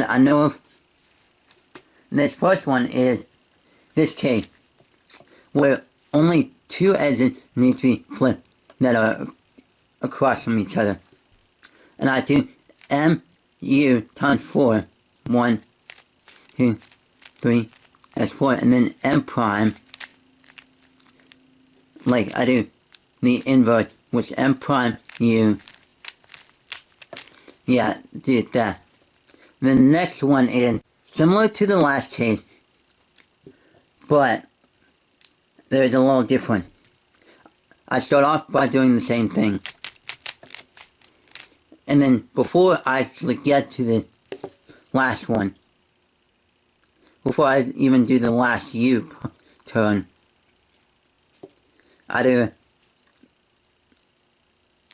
that I know of. This first one is this case, where only two edges need to be flipped that are across from each other. And I do MU times 4, 1, 2, 3, that's 4, and then M prime, like I do the inverse, which M prime U, yeah, did that. The next one is similar to the last case, but there's a little different. I start off by doing the same thing. And then before I actually get to the last one, before I even do the last U turn, I do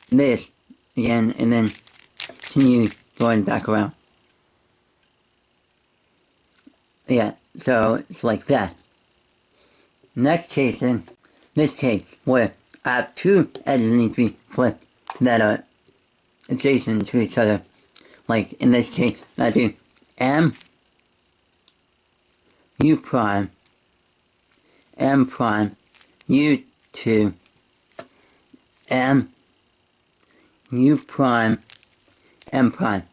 this again and then continue going back around. Yeah, so it's like that. Next case then, this case where I have two edges need to be flipped that are adjacent to each other. Like in this case, I do M U prime M prime U2 M U prime M prime.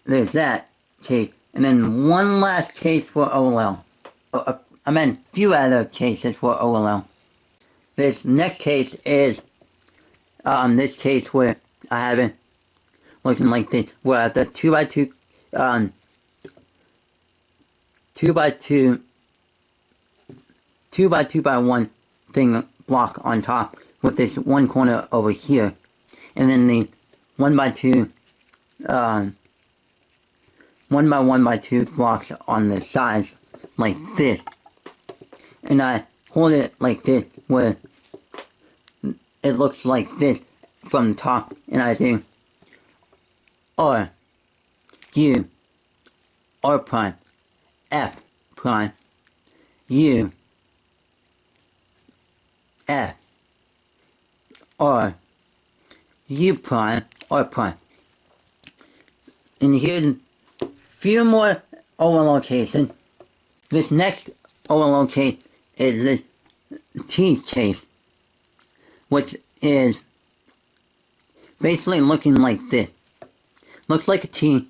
There's that case. And then one last case for OLL. I meant a few other cases for OLL. This next case is this case where I have it looking like this, where the 2x2 2x2x1 thing block on top with this one corner over here, and then the 1x2 1x1x2 blocks on the sides like this, and I hold it like this where it looks like this from the top, and I do R U R prime F prime U F R U prime R prime. And here's a few more OLL cases. This next OLL case is this T case, which is basically looking like this. Looks like a T,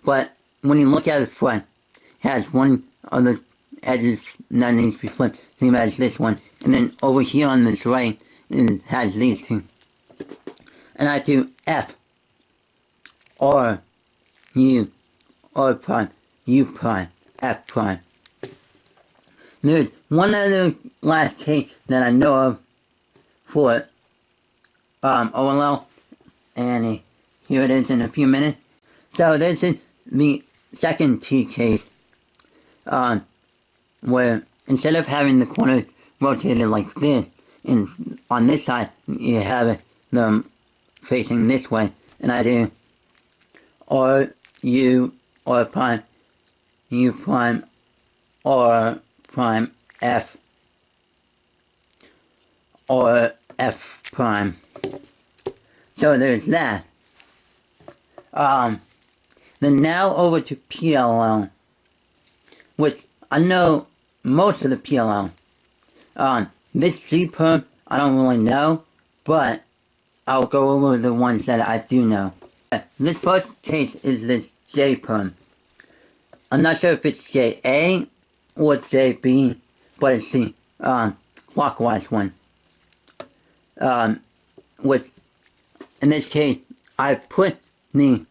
but when you look at the front, it has one of the edges that needs to be flipped, same as this one. And then over here on this right, it has these two. And I do F, R, U, R prime, U prime, F prime. There's one other last case that I know of for OLL, and here it is in a few minutes. So this is the second T case, where instead of having the corner rotated like this, and on this side you have them facing this way, and I do R, U, R prime, U prime, R prime, F, or F prime. So there's that. Then now over to PLL, which I know most of the PLL. This C perm I don't really know, but I'll go over the ones that I do know. This first case is this J perm. I'm not sure if it's JA or JB, but it's the clockwise one. With, in this case, I put the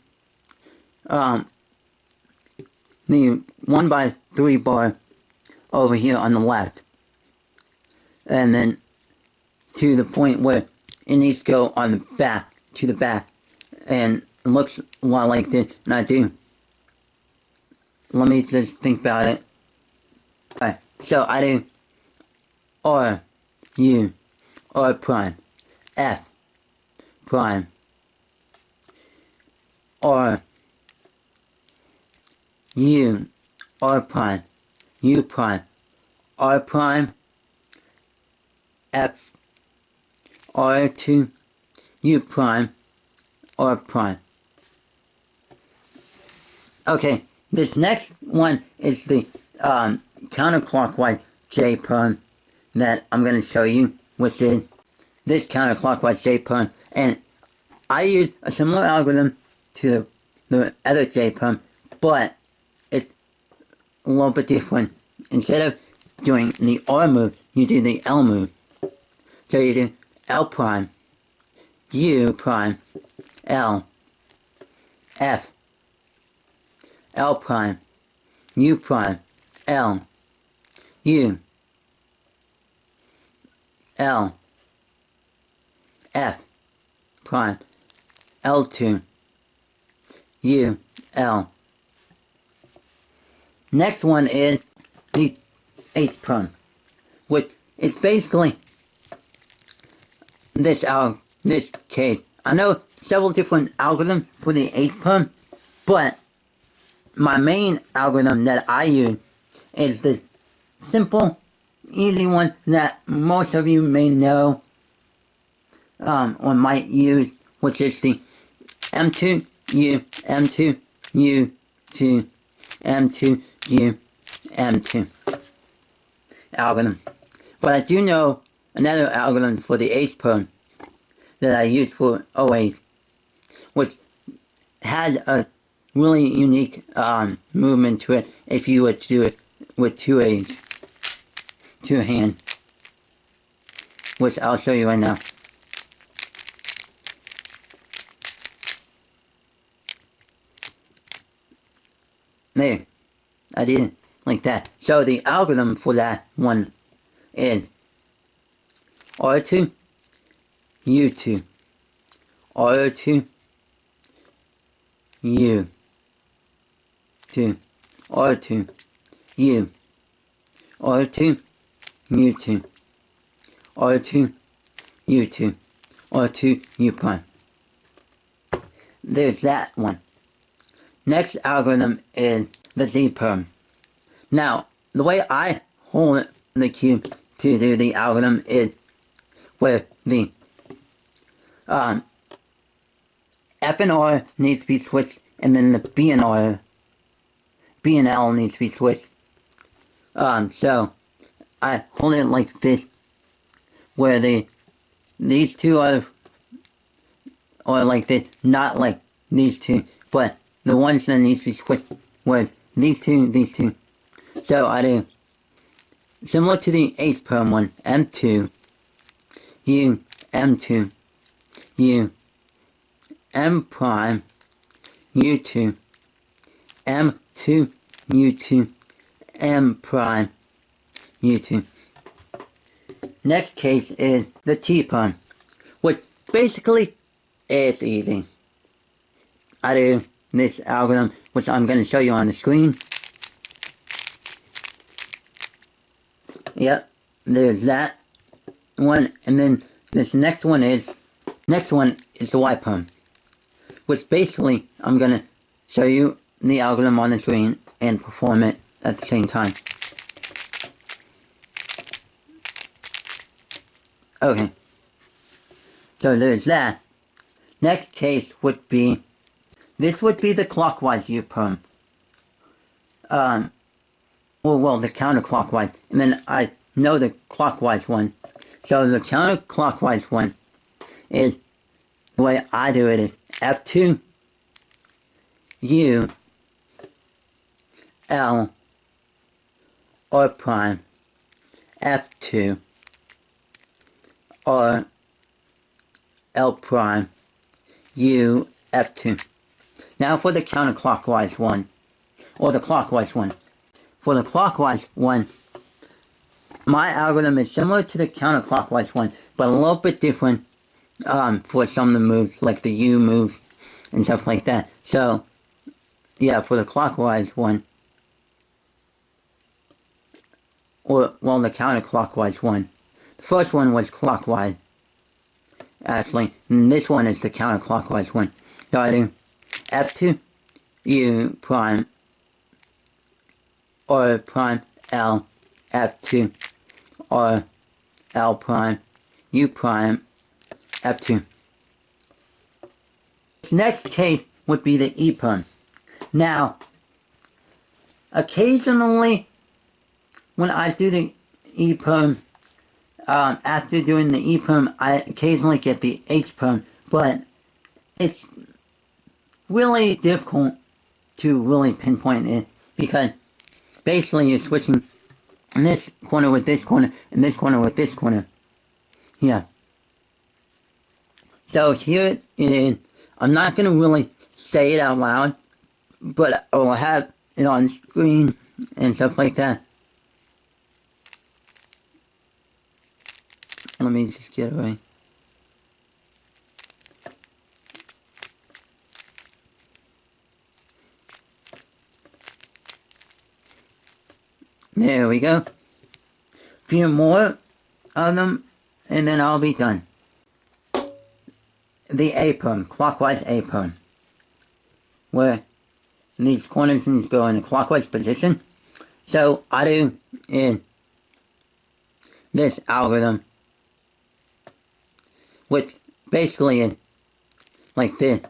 1x3 bar over here on the left, and then to the point where it needs to go on the back, to the back, and it looks a lot like this, and I do. Let me just think about it. Alright, so I do R, U, R prime, F prime, R, U, R prime, U prime, R prime, F, R2, U prime, R prime. Okay, this next one is the counterclockwise J perm that I'm going to show you, which is this counterclockwise J perm. And I use a similar algorithm to the other J perm, but it's a little bit different. Instead of doing the R move, you do the L move. So you do L prime, U prime, L, F, L prime, U prime, L, U, L, F prime, L2, U, L. Next one is the H perm, which is basically this case. I know several different algorithms for the H perm, but my main algorithm that I use is the simple, easy one that most of you may know or might use, which is the M2, U, M2, U, 2, M2, U, M2 algorithm. But I do know another algorithm for the H perm that I use for OH, which has a really unique movement to it if you were to do it with two hands, which I'll show you right now. There, I did it like that. So the algorithm for that one is R2, U2, R2, U, 2, R2, U, R2, U2, R2, U2, R2, U prime. There's that one. Next algorithm is the Z perm. Now, the way I hold the cube to do the algorithm is where the F and R needs to be switched, and then the B and L needs to be switched. So I hold it like this, where these two are like this, not like these two, but the ones that need to be switched was these two. So I do similar to the H perm one, M2, U, M2, U, M prime, U2, M2, U2, M prime, U2. Next case is the T perm, which basically is easy. I do this algorithm, which I'm going to show you on the screen. Yep, there's that one, and then this next one is the Y perm, which basically I'm going to show you the algorithm on the screen and perform it at the same time. Okay, so there's that. Next case would be, this would be the clockwise U perm. Well, the counterclockwise, and then I know the clockwise one. So the counterclockwise one is, the way I do it is F2, U, L, R prime, F2, R, L prime, U, F2. Now for the counterclockwise one, or the clockwise one. For the clockwise one, my algorithm is similar to the counterclockwise one, but a little bit different for some of the moves, like the U moves and stuff like that. So, yeah, for the clockwise one, or, well, the counterclockwise one. The first one was clockwise, actually, and this one is the counterclockwise one. So I do F2, U prime, R prime, L, F2, R, L prime, U prime, F2. Next case would be the E perm. Now, occasionally, when I do the EEPROM, after doing the EEPROM, I occasionally get the HPROM, but it's really difficult to really pinpoint it, because basically you're switching this corner with this corner, and this corner with this corner. Yeah. So here it is. I'm not going to really say it out loud, but I'll have it on screen and stuff like that. Let me just get it right. There we go. A few more of them, and then I'll be done. The apron, clockwise apron, where these corners need to go in a clockwise position. So I do in this algorithm, which basically is like this,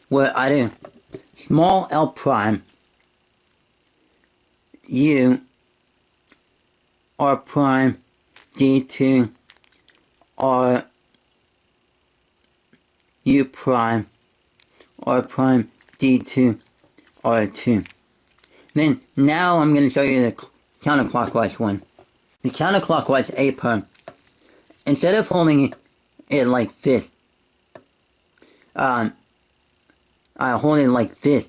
where I do small L prime, U, R prime, D2, R, U prime, R prime, D2, R2. Then, now I'm going to show you the counterclockwise one. The counterclockwise A prime. Instead of holding it like this, I hold it like this,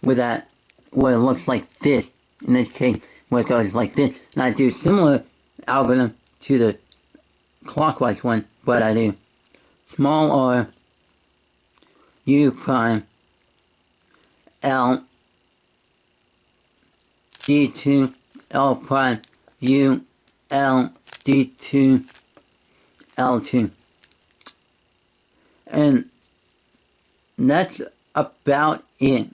with that, where it looks like this. In this case, where it goes like this. And I do similar algorithm to the clockwise one, but I do small r, U prime, L, D2, L prime, U, L, D2, L2. And that's about it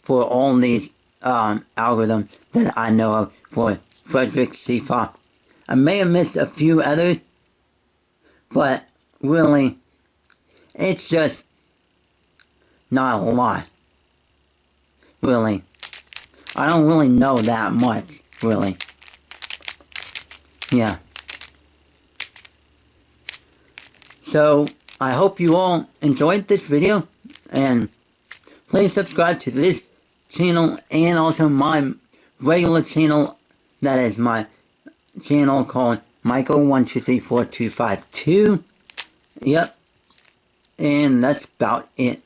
for all these algorithms that I know of for Frederick C. Fox. I may have missed a few others, but really, it's just not a lot. Really. I don't really know that much, really. Yeah. So, I hope you all enjoyed this video, and please subscribe to this channel and also my regular channel, that is my channel called Michael12342252. Yep. And that's about it.